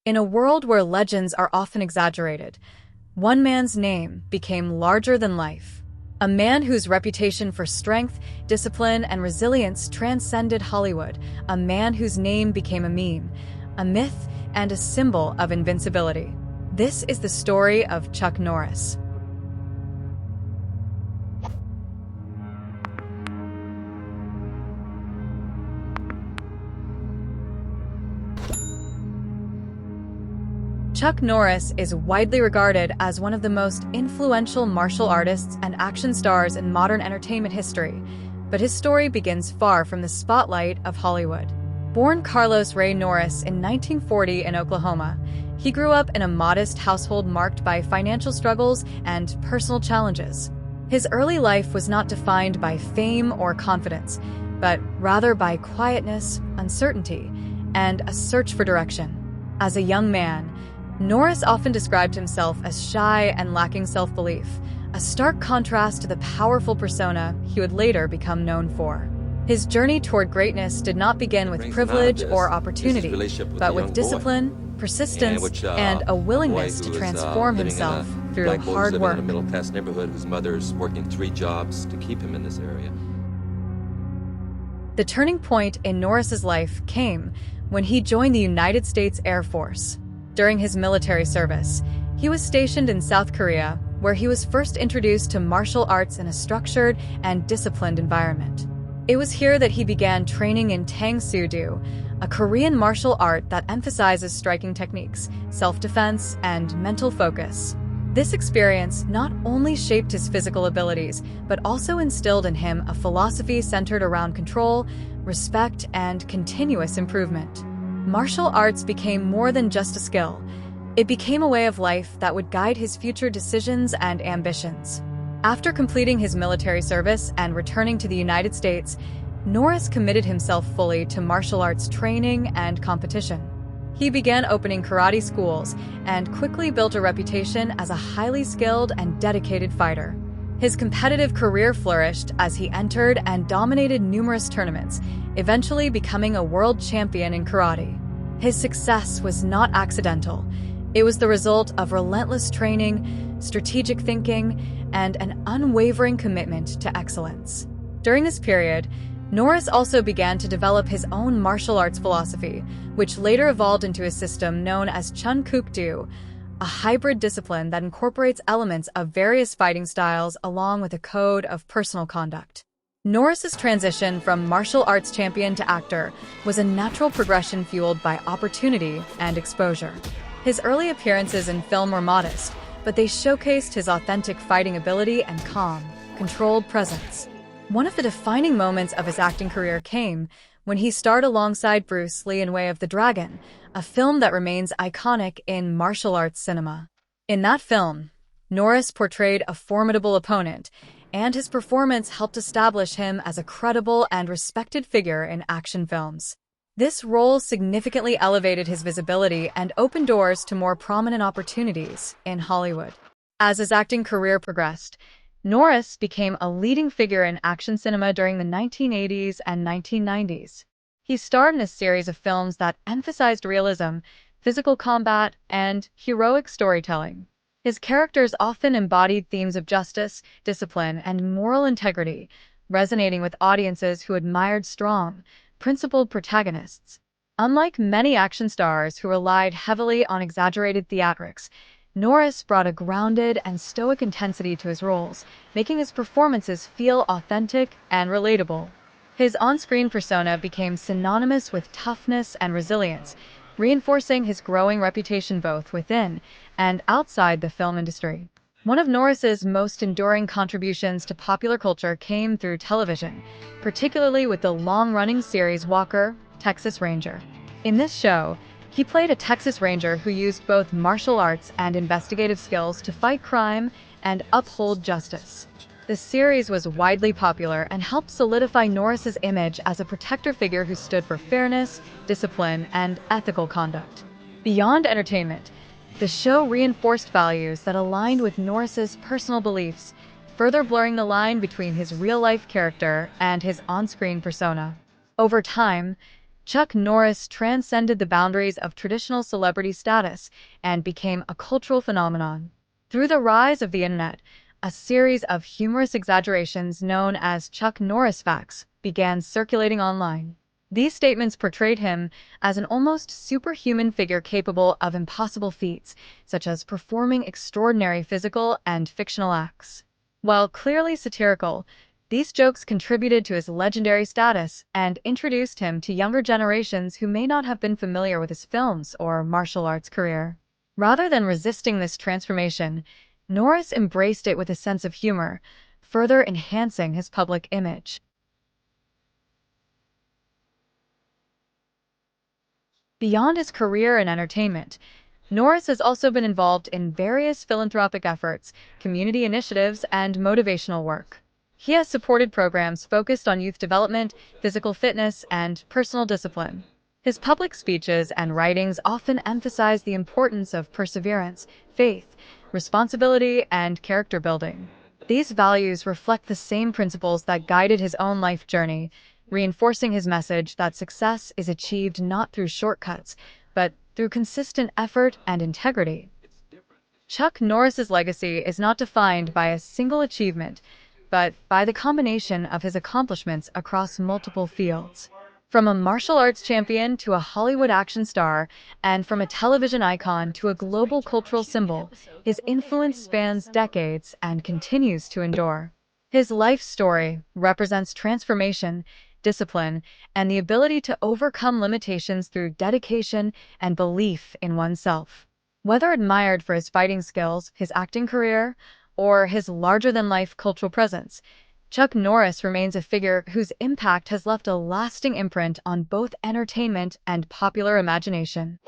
In a world where legends are often exaggerated, one man's name became larger than life. A man whose reputation for strength, discipline, and resilience transcended Hollywood. A man whose name became a meme, a myth, and a symbol of invincibility. This is the story of Chuck Norris. Chuck Norris is widely regarded as one of the most influential martial artists and action stars in modern entertainment history, but his story begins far from the spotlight of Hollywood. Born Carlos Ray Norris in 1940 in Oklahoma, he grew up in a modest household marked by financial struggles and personal challenges. His early life was not defined by fame or confidence, but rather by quietness, uncertainty, and a search for direction. As a young man, Norris often described himself as shy and lacking self-belief, a stark contrast to the powerful persona he would later become known for. His journey toward greatness did not begin with privilege or opportunity, but with discipline, persistence, and a willingness to transform himself through hard work. In a middle-class neighborhood whose mother's working 3 jobs to keep him in this area. The turning point in Norris's life came when he joined the United States Air Force. During his military service, he was stationed in South Korea, where he was first introduced to martial arts in a structured and disciplined environment. It was here that he began training in Tang Soo Do, a Korean martial art that emphasizes striking techniques, self-defense, and mental focus. This experience not only shaped his physical abilities, but also instilled in him a philosophy centered around control, respect, and continuous improvement. Martial arts became more than just a skill. It became a way of life that would guide his future decisions and ambitions. After completing his military service and returning to the United States, Norris committed himself fully to martial arts training and competition. He began opening karate schools and quickly built a reputation as a highly skilled and dedicated fighter. His competitive career flourished as he entered and dominated numerous tournaments, eventually becoming a world champion in karate. His success was not accidental. It was the result of relentless training, strategic thinking, and an unwavering commitment to excellence. During this period, Norris also began to develop his own martial arts philosophy, which later evolved into a system known as Chun Kuk Do, a hybrid discipline that incorporates elements of various fighting styles along with a code of personal conduct. Norris's transition from martial arts champion to actor was a natural progression fueled by opportunity and exposure. His early appearances in film were modest, but they showcased his authentic fighting ability and calm, controlled presence. One of the defining moments of his acting career came when he starred alongside Bruce Lee in Way of the Dragon, a film that remains iconic in martial arts cinema. In that film, Norris portrayed a formidable opponent, and his performance helped establish him as a credible and respected figure in action films. This role significantly elevated his visibility and opened doors to more prominent opportunities in Hollywood. As his acting career progressed, Norris became a leading figure in action cinema during the 1980s and 1990s. He starred in a series of films that emphasized realism, physical combat, and heroic storytelling. His characters often embodied themes of justice, discipline, and moral integrity, resonating with audiences who admired strong, principled protagonists. Unlike many action stars who relied heavily on exaggerated theatrics, Norris brought a grounded and stoic intensity to his roles, making his performances feel authentic and relatable. His on-screen persona became synonymous with toughness and resilience, reinforcing his growing reputation both within and outside the film industry. One of Norris's most enduring contributions to popular culture came through television, particularly with the long-running series Walker, Texas Ranger. In this show, he played a Texas Ranger who used both martial arts and investigative skills to fight crime and uphold justice. The series was widely popular and helped solidify Norris's image as a protector figure who stood for fairness, discipline, and ethical conduct. Beyond entertainment, the show reinforced values that aligned with Norris's personal beliefs, further blurring the line between his real-life character and his on-screen persona. Over time, Chuck Norris transcended the boundaries of traditional celebrity status and became a cultural phenomenon. Through the rise of the internet, a series of humorous exaggerations known as Chuck Norris facts began circulating online. These statements portrayed him as an almost superhuman figure capable of impossible feats, such as performing extraordinary physical and fictional acts. While clearly satirical, these jokes contributed to his legendary status and introduced him to younger generations who may not have been familiar with his films or martial arts career. Rather than resisting this transformation, Norris embraced it with a sense of humor, further enhancing his public image. Beyond his career in entertainment, Norris has also been involved in various philanthropic efforts, community initiatives, and motivational work. He has supported programs focused on youth development, physical fitness, and personal discipline. His public speeches and writings often emphasize the importance of perseverance, faith, responsibility, and character building. These values reflect the same principles that guided his own life journey, reinforcing his message that success is achieved not through shortcuts, but through consistent effort and integrity. Chuck Norris's legacy is not defined by a single achievement, but by the combination of his accomplishments across multiple fields. From a martial arts champion to a Hollywood action star, and from a television icon to a global cultural symbol, his influence spans decades and continues to endure. His life story represents transformation, discipline, and the ability to overcome limitations through dedication and belief in oneself. Whether admired for his fighting skills, his acting career, or his larger-than-life cultural presence, Chuck Norris remains a figure whose impact has left a lasting imprint on both entertainment and popular imagination.